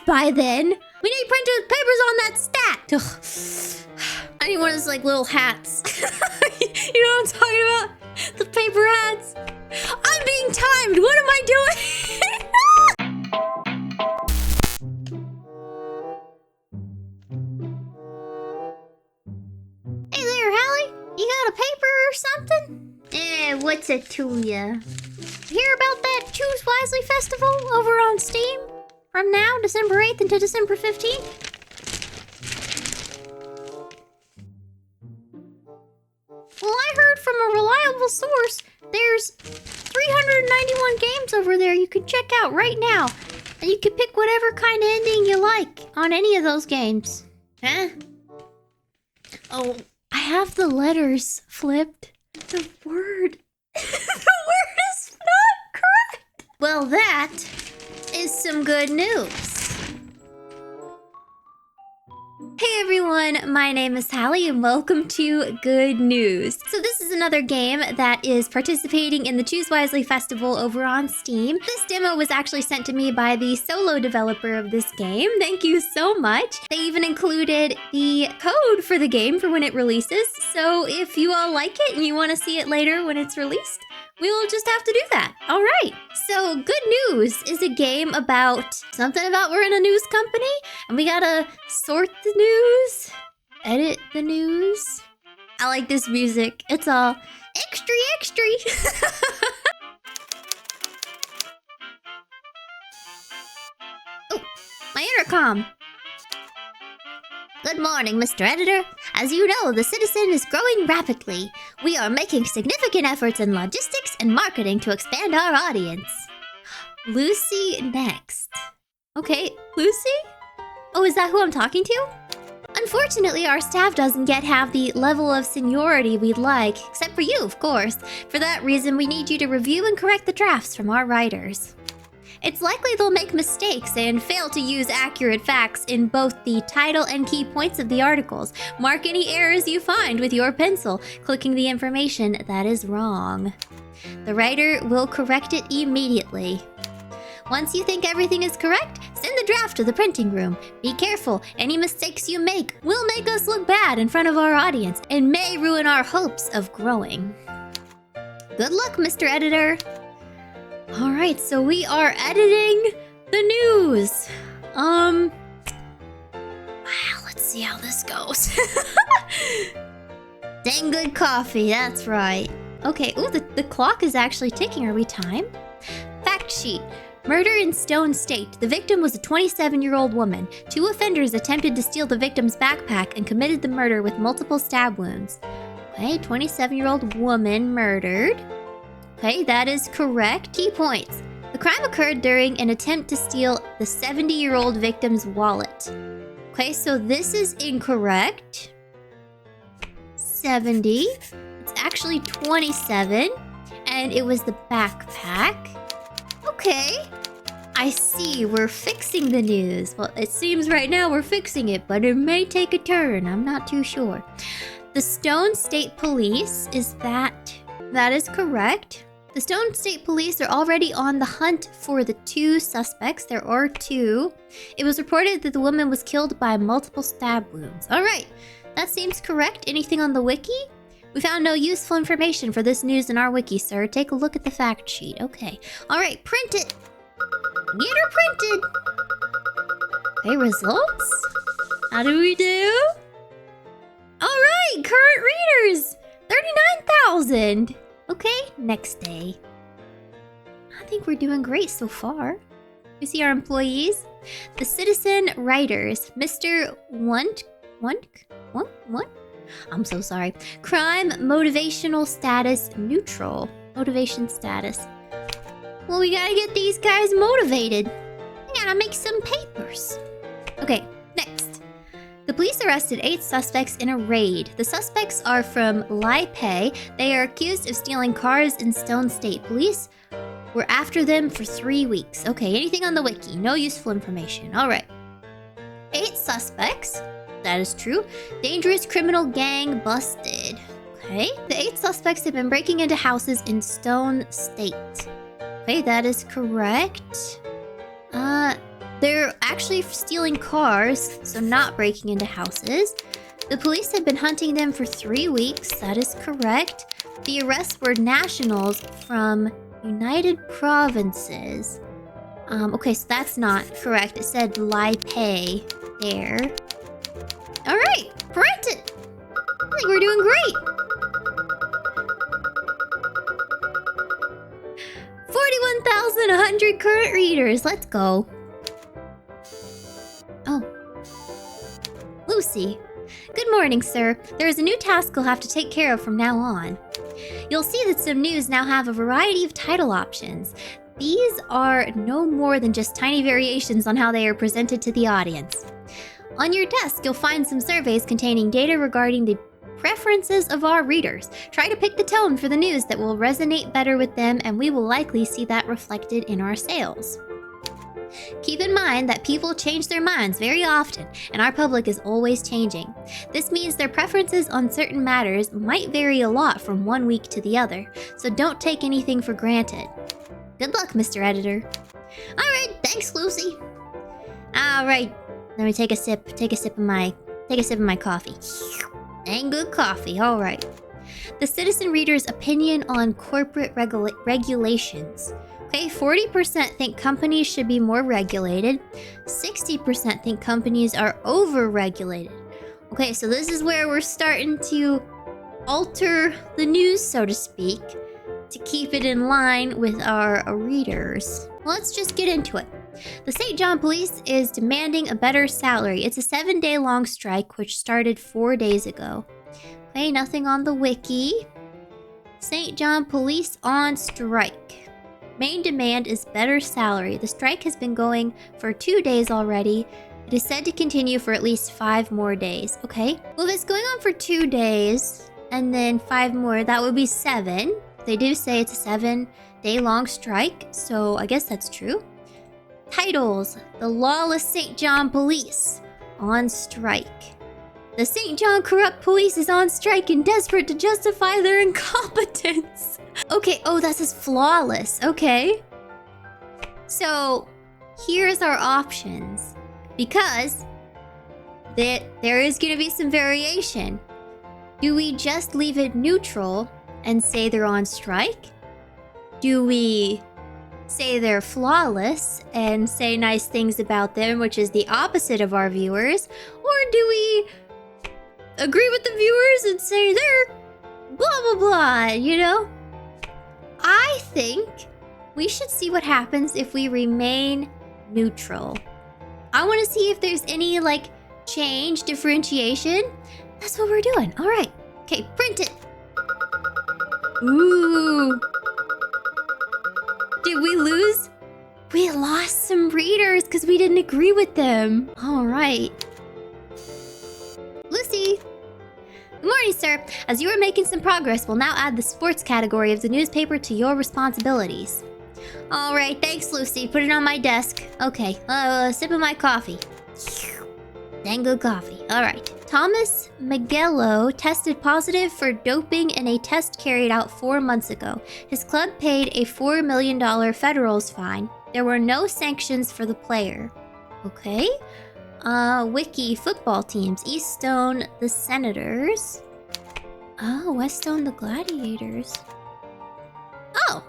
by then. We need printed papers on that stat. Ugh. I need one of those like little hats. You know what I'm talking about? The paper hats. I'm being timed. What am I doing? Hey there, Hallie. You got a paper or something? What's it to ya? Hear about that Choose Wisely festival over on Steam? From now, December 8th into December 15th? Well, I heard from a reliable source there's 391 games over there you can check out right now. And you can pick whatever kind of ending you like on any of those games. Huh? Oh, I have the letters flipped. The word... the word is not correct! Well, that is some good news. Hey everyone, my name is Hallie and welcome to Good News. So this is another game that is participating in the Choose Wisely Festival over on Steam. This demo was actually sent to me by the solo developer of this game. Thank you so much. They even included the code for the game for when it releases. So if you all like it and you want to see it later when it's released, we'll just have to do that. All right. So Good News is a game about something about we're in a news company and we gotta sort the news, edit the news. I like this music. It's all extra, extra. Oh, my intercom. Good morning, Mr. Editor. As you know, the Citizen is growing rapidly. We are making significant efforts in logistics and marketing to expand our audience. Lucy next. Okay, Lucy? Oh, is that who I'm talking to? Unfortunately, our staff doesn't yet have the level of seniority we'd like, except for you, of course. For that reason, we need you to review and correct the drafts from our writers. It's likely they'll make mistakes and fail to use accurate facts in both the title and key points of the articles. Mark any errors you find with your pencil, clicking the information that is wrong. The writer will correct it immediately. Once you think everything is correct, send the draft to the printing room. Be careful, any mistakes you make will make us look bad in front of our audience and may ruin our hopes of growing. Good luck, Mr. Editor. All right, so we are editing the news. Wow, let's see how this goes. Dang good coffee, that's right. Okay, ooh, the clock is actually ticking. Are we timed? Fact sheet. Murder in Stone State. The victim was a 27-year-old woman. 2 offenders attempted to steal the victim's backpack and committed the murder with multiple stab wounds. Okay, 27-year-old woman murdered. Okay, that is correct. Key points. The crime occurred during an attempt to steal the 70-year-old victim's wallet. Okay, so this is incorrect. 70. It's actually 27. And it was the backpack. Okay. I see. We're fixing the news. Well, it seems right now we're fixing it, but it may take a turn. I'm not too sure. The Stone State Police, that is correct. The Stone State Police are already on the hunt for the 2 suspects. There are 2. It was reported that the woman was killed by multiple stab wounds. All right, that seems correct. Anything on the wiki? We found no useful information for this news in our wiki, sir. Take a look at the fact sheet. Okay. All right, print it. Get her printed. Okay, results. How do we do? All right, current readers. 39,000. Okay, next day. I think we're doing great so far. We see our employees. The Citizen writers, Mr. Wunk? I'm so sorry. Crime motivational status neutral. Motivation status. Well, we gotta get these guys motivated. We gotta make some papers. Okay, next. The police arrested 8 suspects in a raid. The suspects are from Lai Pei. They are accused of stealing cars in Stone State. Police were after them for 3 weeks. Okay, anything on the wiki? No useful information. All right. 8 suspects. That is true. Dangerous criminal gang busted. Okay. The 8 suspects have been breaking into houses in Stone State. Okay, that is correct. They're actually stealing cars, so not breaking into houses. The police have been hunting them for 3 weeks. That is correct. The arrests were nationals from United Provinces. Okay, so that's not correct. It said Lai Pei there. Alright, print it! I think we're doing great! 41,100 current readers. Let's go. Oh. Lucy. Good morning, sir. There is a new task you'll have to take care of from now on. You'll see that some news now have a variety of title options. These are no more than just tiny variations on how they are presented to the audience. On your desk, you'll find some surveys containing data regarding the preferences of our readers. Try to pick the tone for the news that will resonate better with them, and we will likely see that reflected in our sales. Keep in mind that people change their minds very often, and our public is always changing. This means their preferences on certain matters might vary a lot from one week to the other, so don't take anything for granted. Good luck, Mr. Editor. Alright, thanks, Lucy. Alright, let me take a sip of my coffee. Dang good coffee, alright. The citizen reader's opinion on corporate regulations. Okay, 40% think companies should be more regulated. 60% think companies are over-regulated. Okay, so this is where we're starting to alter the news, so to speak, to keep it in line with our readers. Let's just get into it. The St. John Police is demanding a better salary. It's a 7-day-long strike, which started 4 days ago. Okay, nothing on the wiki. St. John Police on strike. Main demand is better salary. The strike has been going for 2 days already. It is said to continue for at least 5 more days. Okay. Well, if it's going on for 2 days and then 5 more, that would be 7. They do say it's a 7-day-long strike, so I guess that's true. Titles: The Lawless St. John Police on strike. The St. John Corrupt Police is on strike and desperate to justify their incompetence. Okay, oh, that says flawless. Okay. So, here's our options. Because there is going to be some variation. Do we just leave it neutral and say they're on strike? Do we say they're flawless and say nice things about them, which is the opposite of our viewers? Or do we agree with the viewers and say they're blah blah blah, you know? I think we should see what happens if we remain neutral. I want to see if there's any, like, change, differentiation. That's what we're doing. All right. Okay, print it. Ooh. Did we lose? We lost some readers because we didn't agree with them. All right. Lucy. Good morning, sir. As you are making some progress, we'll now add the sports category of the newspaper to your responsibilities. All right, thanks, Lucy. Put it on my desk. Okay, sip of my coffee. Dang good coffee. All right. Thomas Magello tested positive for doping in a test carried out 4 months ago. His club paid a $4 million federals fine. There were no sanctions for the player. Okay. Wiki football teams. Eastone, the Senators. Oh, Westone, the Gladiators. Oh.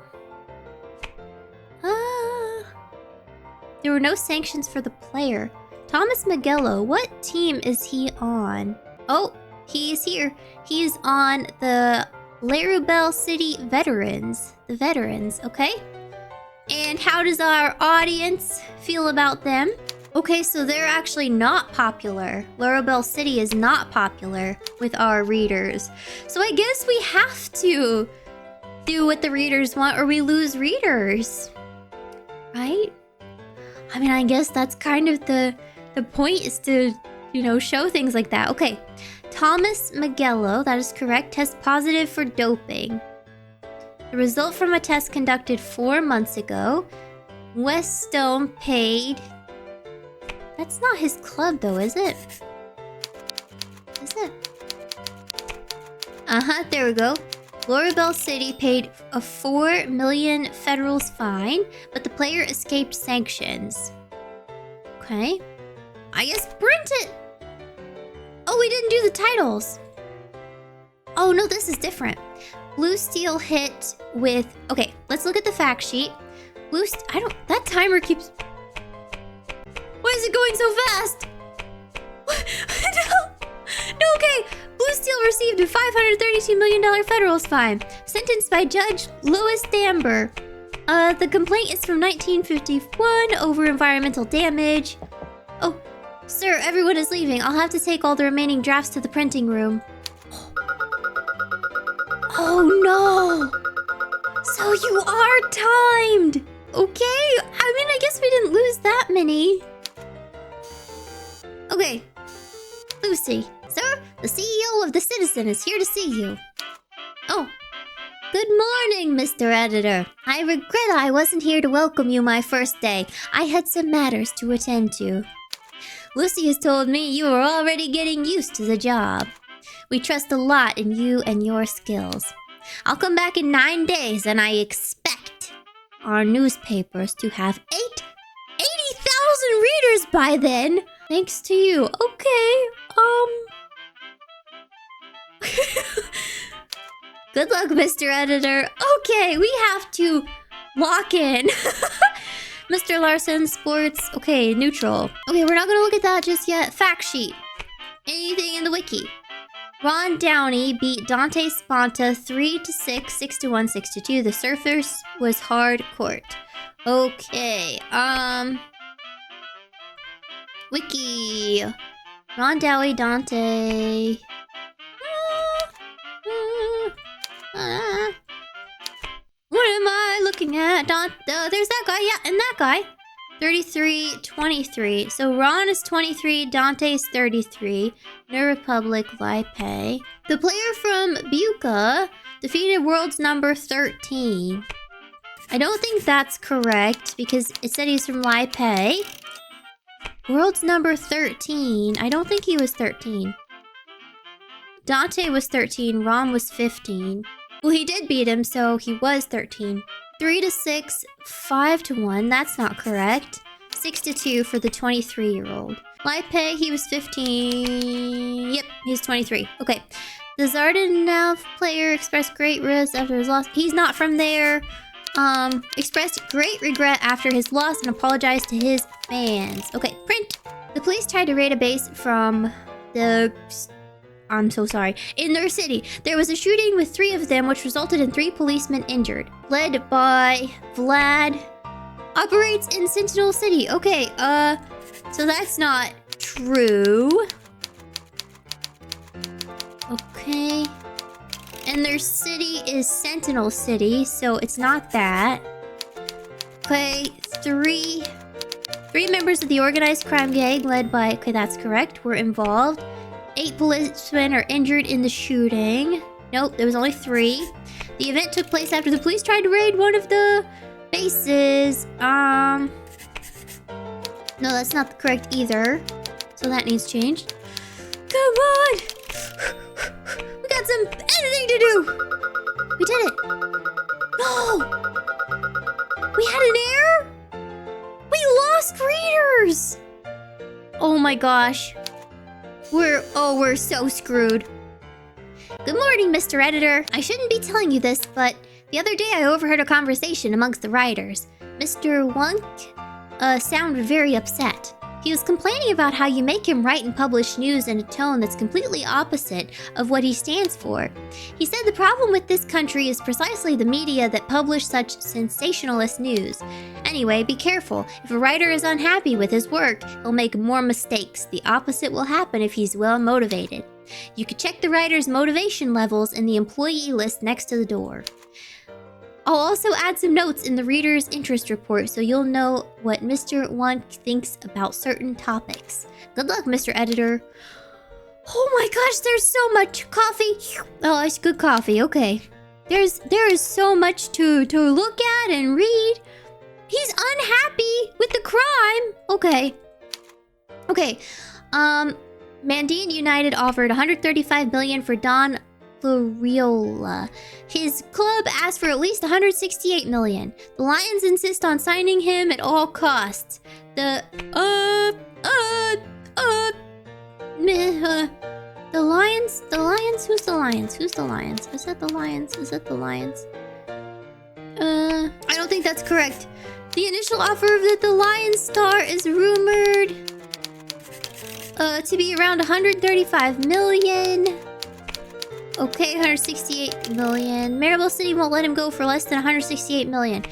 There were no sanctions for the player. Thomas Magello, what team is he on? Oh, he's here. He's on the Larubel City Veterans. The Veterans, okay? And how does our audience feel about them? Okay, so they're actually not popular. Larubel City is not popular with our readers. So I guess we have to do what the readers want or we lose readers. Right? I mean, I guess that's kind of the point is to, you know, show things like that. Okay. Thomas Magello, that is correct, test positive for doping. The result from a test conducted 4 months ago. Westone paid... That's not his club, though, is it? Is it? Uh-huh, there we go. Larubel City paid a $4 million federals fine, but the player escaped sanctions. Okay. I guess print it. Oh, we didn't do the titles. Oh, no, this is different. Blue Steel hit with... Okay, let's look at the fact sheet. That timer keeps... Why is it going so fast? No, okay. Blue Steel received a $532 million federal fine. Sentenced by Judge Louis Damber. The complaint is from 1951 over environmental damage. Oh, sir, everyone is leaving. I'll have to take all the remaining drafts to the printing room. Oh no! So you are timed! Okay, I mean, I guess we didn't lose that many. Okay. Lucy, sir, the CEO of The Citizen is here to see you. Oh. Good morning, Mr. Editor. I regret I wasn't here to welcome you my first day. I had some matters to attend to. Lucy has told me you are already getting used to the job. We trust a lot in you and your skills. I'll come back in 9 days and I expect our newspapers to have 80,000 readers by then. Thanks to you. Okay, Good luck, Mr. Editor. Okay, we have to lock in. Mr. Larson, sports. Okay, neutral. Okay, we're not gonna look at that just yet. Fact sheet. Anything in the wiki. Ron Downey beat Dante Sponta 3-6, 6-1, 6-2. The Surfers was hard court. Okay, wiki. Ron Downey, Dante. What am I looking at? There's that guy, yeah, and that guy. 33-23. So Ron is 23, Dante's 33. New Republic, Lipe. The player from Buka defeated world's number 13. I don't think that's correct because it said he's from Lipe. World's number 13. I don't think he was 13. Dante was 13, Ron was 15. Well, he did beat him, so he was 13. 3-6, 5-1, that's not correct. 6-2 for the 23-year-old. Lipe, he was 15. Yep, he's 23. Okay. The Zardanov player expressed great risk after his loss. He's not from there. Expressed great regret after his loss and apologized to his fans. Okay, print. The police tried to raid a base from the... I'm so sorry. In their city, there was a shooting with 3 of them, which resulted in 3 policemen injured. Led by Vlad. Operates in Sentinel City. Okay, so that's not true. Okay. And their city is Sentinel City, so it's not that. Okay, 3 members of the organized crime gang led by... Okay, that's correct. Were involved. 8 policemen are injured in the shooting. Nope, there was only 3. The event took place after the police tried to raid one of the bases. No, that's not correct either. So that needs changed. Come on! We got some editing to do! We did it! No! We had an error? We lost readers! Oh my gosh. We're so screwed. Good morning, Mr. Editor. I shouldn't be telling you this, but the other day I overheard a conversation amongst the writers. Mr. Wunk sounded very upset. He was complaining about how you make him write and publish news in a tone that's completely opposite of what he stands for. He said the problem with this country is precisely the media that publish such sensationalist news. Anyway, be careful. If a writer is unhappy with his work, he'll make more mistakes. The opposite will happen if he's well motivated. You can check the writer's motivation levels in the employee list next to the door. I'll also add some notes in the reader's interest report so you'll know what Mr. Wunk thinks about certain topics. Good luck, Mr. Editor. Oh my gosh, there's so much coffee. Oh, it's good coffee, okay. There is so much to look at and read. He's unhappy with the crime. Okay. Okay. Mandiant United offered $135 million for Don Floriola. His club asked for at least $168 million. The Lions insist on signing him at all costs. The Lions? The Lions? Who's the Lions? Who's the Lions? Is that the Lions? Is that the Lions? I don't think that's correct. The initial offer of the Lions star is rumored to be around 135 million. Okay, 168 million. Maribel City won't let him go for less than 168 million.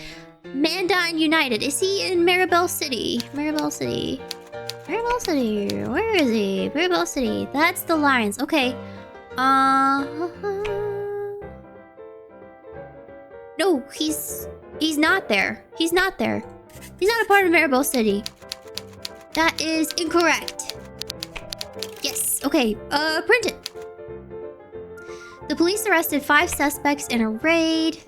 Mandine United. Is he in Maribel City? Maribel City. Maribel City. Where is he? Maribel City. That's the Lions. Okay. No, he's not there. He's not there. He's not a part of Maribel City. That is incorrect. Yes. Okay. Print it. The police arrested 5 suspects in a raid.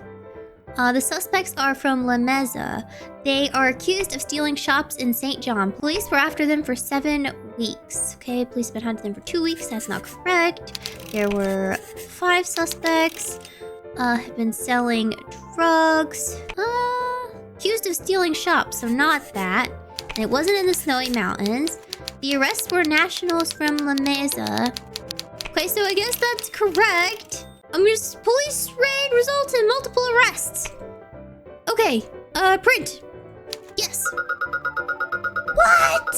The suspects are from La Mesa. They are accused of stealing shops in St. John. Police were after them for 7 weeks. Okay, police have been hunting them for 2 weeks. That's not correct. There were 5 suspects. Have been selling drugs. Accused of stealing shops, so not that. And it wasn't in the Snowy Mountains. The arrests were nationals from La Mesa. Okay, so I guess that's correct. Police raid results in multiple arrests. Okay, print. Yes. What?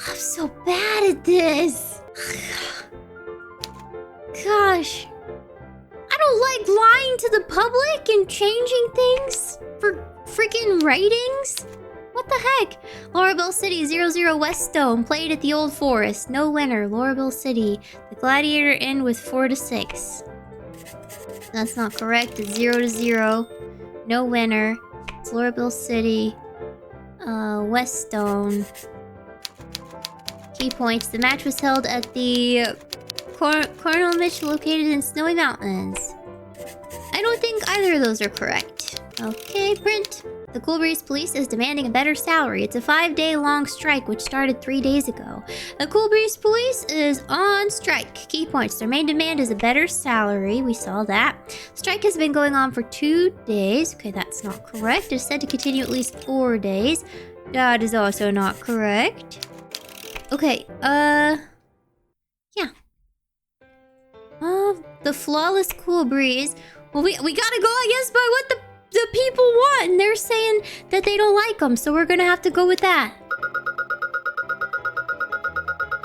I'm so bad at this. Gosh. I don't like lying to the public and changing things for freaking ratings. What the heck? Laurelville City 00 Weststone played at the Old Forest. No winner. Laurelville City. The Gladiator Inn with 4-6. That's not correct. It's 0-0. No winner. It's Laurelville City. Weststone. Key points. The match was held at the Cornell Mitch located in Snowy Mountains. I don't think either of those are correct. Okay, print. The Cool Breeze Police is demanding a better salary. It's a 5-day-long strike, which started 3 days ago. The Cool Breeze Police is on strike. Key points. Their main demand is a better salary. We saw that. Strike has been going on for 2 days. Okay, that's not correct. It's said to continue at least 4 days. That is also not correct. Okay, yeah. The Flawless Cool Breeze. Well, we gotta go, I guess, by what the people want, and they're saying that they don't like them, so we're gonna have to go with that.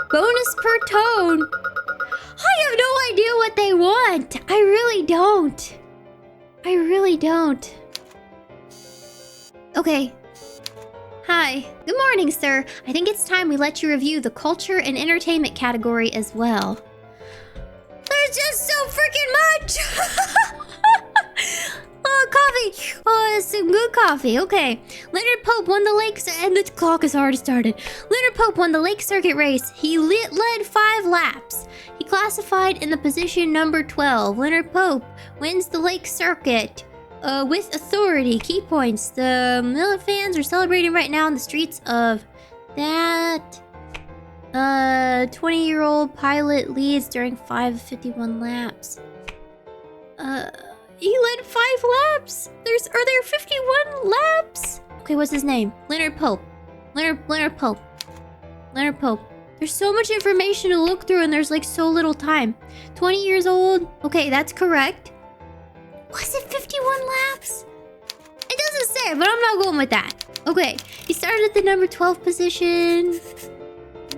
Bonus per tone. I have no idea what they want. I really don't. I really don't. Okay. Hi. Good morning, sir. I think it's time we let you review the culture and entertainment category as well. There's just so freaking much! Coffee! Oh, it's some good coffee. Okay. Leonard Pope won the Lake... And the clock has already started. Leonard Pope won the Lake Circuit race. He led 5 laps. He classified in the position number 12. Leonard Pope wins the Lake Circuit with authority. Key points. The Miller fans are celebrating right now in the streets of that... 20-year-old pilot leads during 5:51 laps. He led 5 laps. Are there 51 laps? Okay, what's his name? Leonard Pope. Leonard Pope. Leonard Pope. There's so much information to look through and there's like so little time. 20 years old. Okay, that's correct. Was it 51 laps? It doesn't say, but I'm not going with that. Okay, he started at the number 12 position.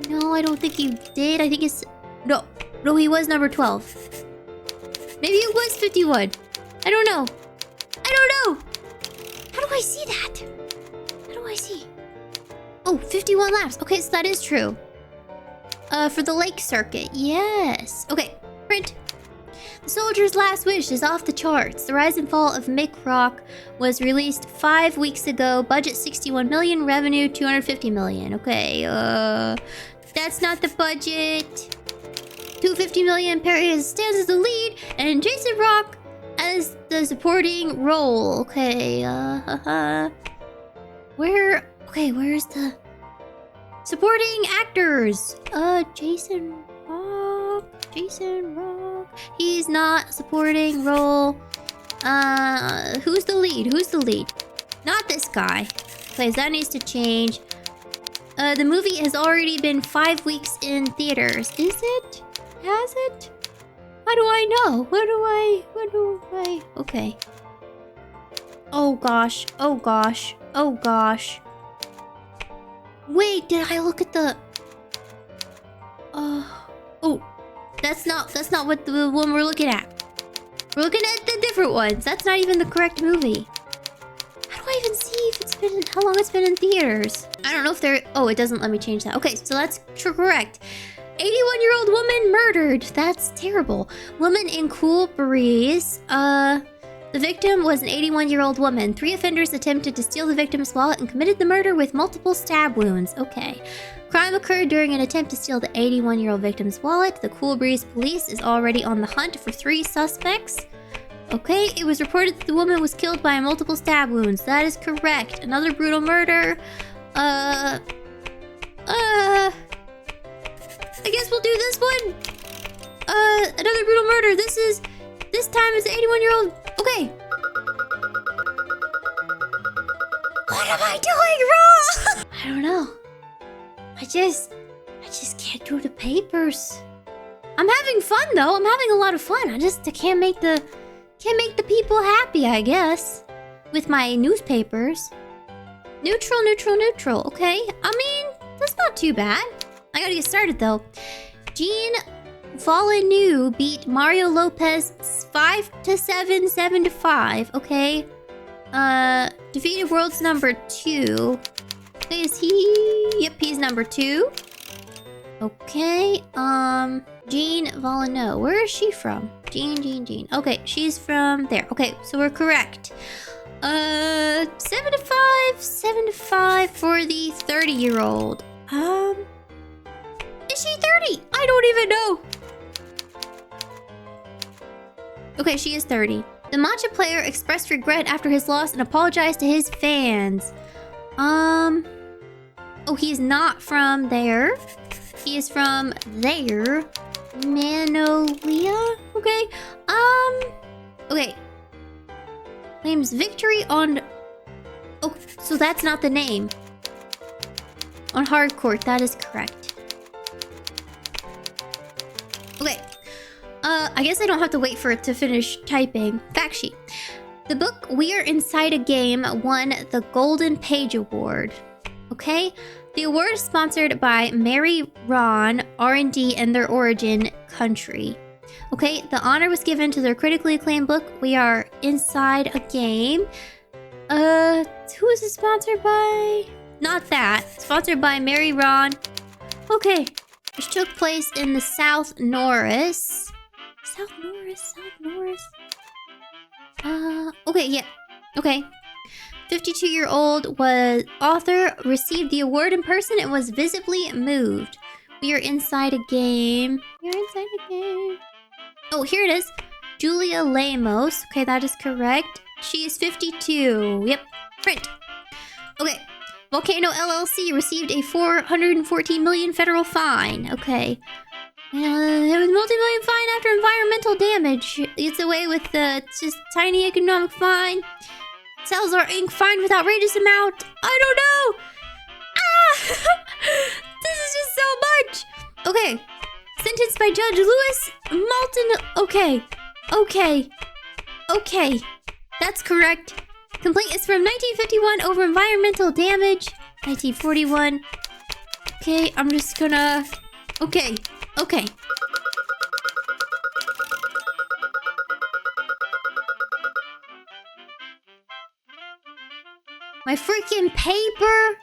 No, I don't think he did. I think it's... No, he was number 12. Maybe it was 51. I don't know. I don't know. How do I see that? How do I see? Oh, 51 laps. Okay, so that is true. For the Lake Circuit. Yes. Okay, print. The Soldier's Last Wish is off the charts. The Rise and Fall of Mick Rock was released 5 weeks ago. Budget 61 million. Revenue 250 million. Okay, that's not the budget. 250 million. Perry stands as the lead, and Jason Rock as the supporting role. Okay, where's the supporting actors? Jason Rock. He's not supporting role. Who's the lead? Not this guy. Okay, that needs to change. The movie has already been 5 weeks in theaters. Is it? Has it? How do I know? What do I... Okay. Oh gosh. Oh gosh. Oh gosh. Wait, did I look at the... Oh. That's not what the one we're looking at. We're looking at the different ones. That's not even the correct movie. How do I even see if it's been... How long it's been in theaters? I don't know if they're... Oh, it doesn't let me change that. Okay, so that's correct. 81-year-old woman murdered. That's terrible. Woman in Cool Breeze. The victim was an 81-year-old woman. 3 offenders attempted to steal the victim's wallet and committed the murder with multiple stab wounds. Okay. Crime occurred during an attempt to steal the 81-year-old victim's wallet. The Cool Breeze police is already on the hunt for 3 suspects. Okay, it was reported that the woman was killed by multiple stab wounds. That is correct. Another brutal murder. I guess we'll do this one. Another brutal murder. This time it's an 81-year-old. Okay. What am I doing wrong? I don't know. I just can't do the papers. I'm having fun though. I'm having a lot of fun. I can't make the people happy, I guess, with my newspapers. Neutral. Okay. I mean, that's not too bad. I gotta get started though. Jean Villeneuve beat Mario Lopez 5-7, 7-5. Okay. Defeated world's number 2. Is he? Yep, he's number 2. Okay. Jean Villeneuve. Where is she from? Jean. Okay, she's from there. Okay, so we're correct. 7-5 for the 30-year-old. Is she 30? I don't even know. Okay, she is 30. The matcha player expressed regret after his loss and apologized to his fans. Oh, he's not from there. He is from there. Manolia? Okay. Okay. Claims victory on... Oh, so that's not the name. On hardcourt, that is correct. Okay. I guess I don't have to wait for it to finish typing. Fact sheet. The book We Are Inside a Game won the Golden Page Award. Okay? The award is sponsored by Mary Ron R&D and their origin country. Okay, the honor was given to their critically acclaimed book, We Are Inside a Game. Who is it sponsored by? Not that. Sponsored by Mary Ron. Okay. Which took place in the South Norris. South Norris. Okay, yeah. Okay. 52-year-old was author, received the award in person and was visibly moved. We are inside a game. Oh, here it is. Julia Lemos. Okay, that is correct. She is 52. Yep. Print. Okay. Volcano LLC received a $414 million federal fine. Okay. There was a multi-million fine after environmental damage. Gets away with the just tiny economic fine. Salazar Inc. fined with outrageous amount. I don't know. This is just so much. Okay. Sentenced by Judge Lewis Moulton. Okay. That's correct. Complaint is from 1951 over environmental damage. 1941. Okay, I'm just gonna... Okay. My freaking paper?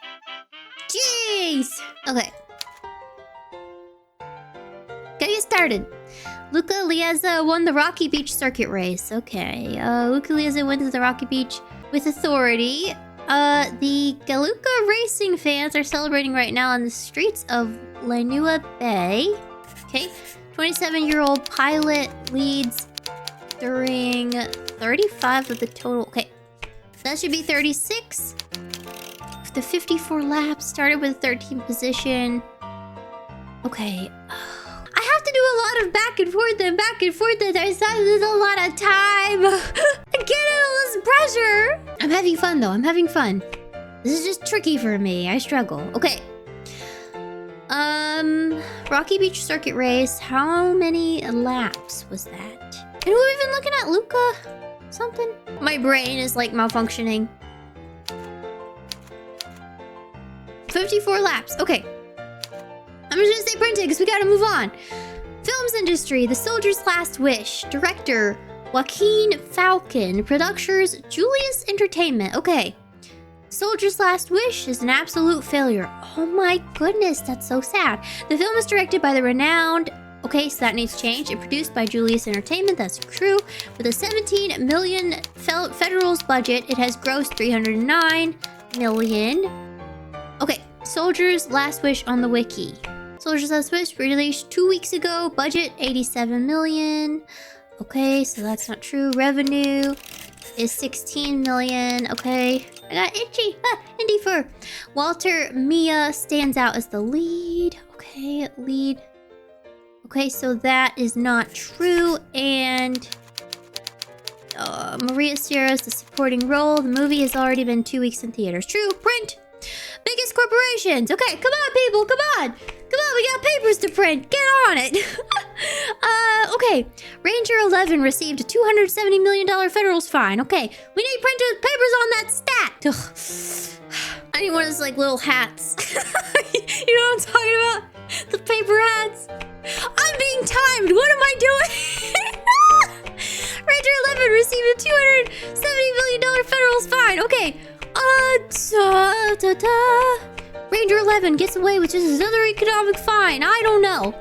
Jeez! Okay. Gotta get started. Luca Liezza won the Rocky Beach circuit race. Okay. Luca Liezza wins the Rocky Beach with authority. The Galuca racing fans are celebrating right now on the streets of Lainua Bay. Okay. 27-year-old pilot leads during 35 of the total. Okay. That should be 36. The 54 laps started with 13th position. Okay. I have to do a lot of back and forth. There's a lot of time. I get all this pressure. I'm having fun though. This is just tricky for me. I struggle. Okay. Rocky Beach Circuit Race. How many laps was that? And who are we even looking at? Luca? Something? My brain is like malfunctioning. 54 laps. Okay. I'm just gonna say printing because we gotta move on. Films industry, The Soldier's Last Wish. Director, Joaquin Falcon. Producers, Julius Entertainment. Okay. Soldier's Last Wish is an absolute failure. Oh my goodness, that's so sad. The film is directed by the renowned... Okay, so that needs change. And produced by Julius Entertainment, that's true. With a 17 million federal's budget, it has grossed 309 million. Okay, Soldier's Last Wish on the wiki. Soldier's Last Wish released 2 weeks ago. Budget 87 million. Okay, so that's not true. Revenue is 16 million. Okay, I got itchy. Indie fur. Walter Mia stands out as the lead. Okay, lead. Okay, so that is not true. And Maria Sierra's the supporting role. The movie has already been 2 weeks in theaters. True. Print. Biggest corporations. Okay, come on, people. Come on. Come on, we got papers to print. Get on it. Okay. Ranger 11 received a $270 million federal's fine. Okay, we need papers on that stat. Ugh. I need one of those, like, little hats. You know what I'm talking about? The paper hats. I'm being timed. What am I doing? Ranger 11 received a $270 million federal's fine. Okay. Ranger 11 gets away with just another economic fine. I don't know.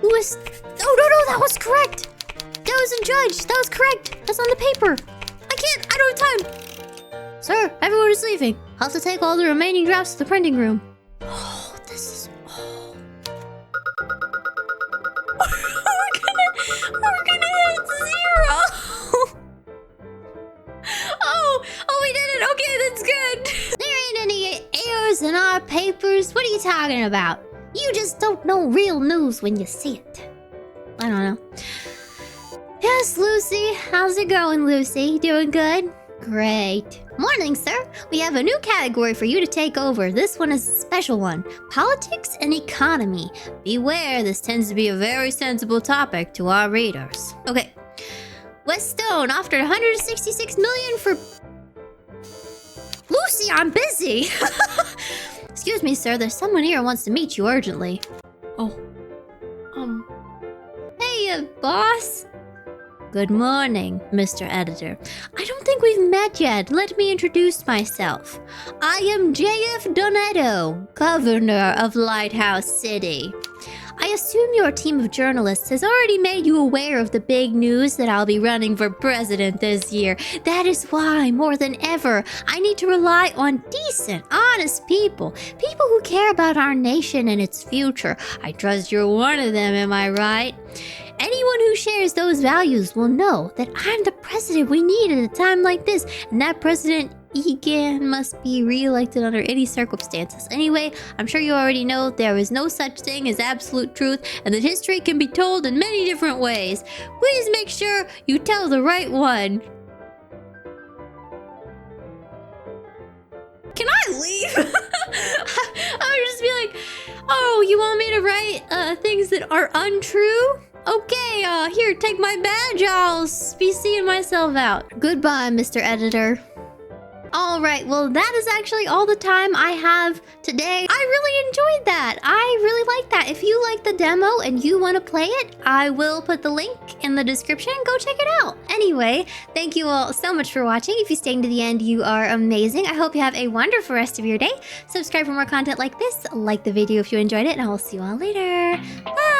Who is... Oh, no, that was correct. That was a judge. That was correct. That's on the paper. I don't have time. Sir, everyone is leaving. I'll have to take all the remaining drafts to the printing room. Oh, this is... Oh. We're gonna hit 0. Oh, we did it. Okay, that's good. There ain't any errors in our papers. What are you talking about? You just don't know real news when you see it. I don't know. Yes, Lucy. How's it going, Lucy? Doing good? Great. Morning, sir. We have a new category for you to take over. This one is a special one. Politics and economy. Beware, this tends to be a very sensible topic to our readers. Okay. West Stone offered $166 million for... Lucy, I'm busy. Excuse me, sir. There's someone here who wants to meet you urgently. Oh. Hey, boss. Good morning, Mr. Editor. I don't think we've met yet. Let me introduce myself. I am J.F. Donetto, Governor of Lighthouse City. I assume your team of journalists has already made you aware of the big news that I'll be running for president this year. That is why, more than ever, I need to rely on decent, honest people. People who care about our nation and its future. I trust you're one of them, am I right? Anyone who shares those values will know that I'm the president we need at a time like this, and that president Egan must be re-elected under any circumstances. Anyway, I'm sure you already know there is no such thing as absolute truth, and that history can be told in many different ways. Please make sure you tell the right one. Can I leave? I would just be like, oh, you want me to write things that are untrue? Okay, here, take my badge. I'll be seeing myself out. Goodbye, Mr. Editor. Alright, well that is actually all the time I have today. I really enjoyed that. I really like that. If you like the demo and you want to play it, I will put the link in the description. Go check it out. Anyway, thank you all so much for watching. If you stayed to the end, you are amazing. I hope you have a wonderful rest of your day. Subscribe for more content like this. Like the video if you enjoyed it, and I will see you all later. Bye!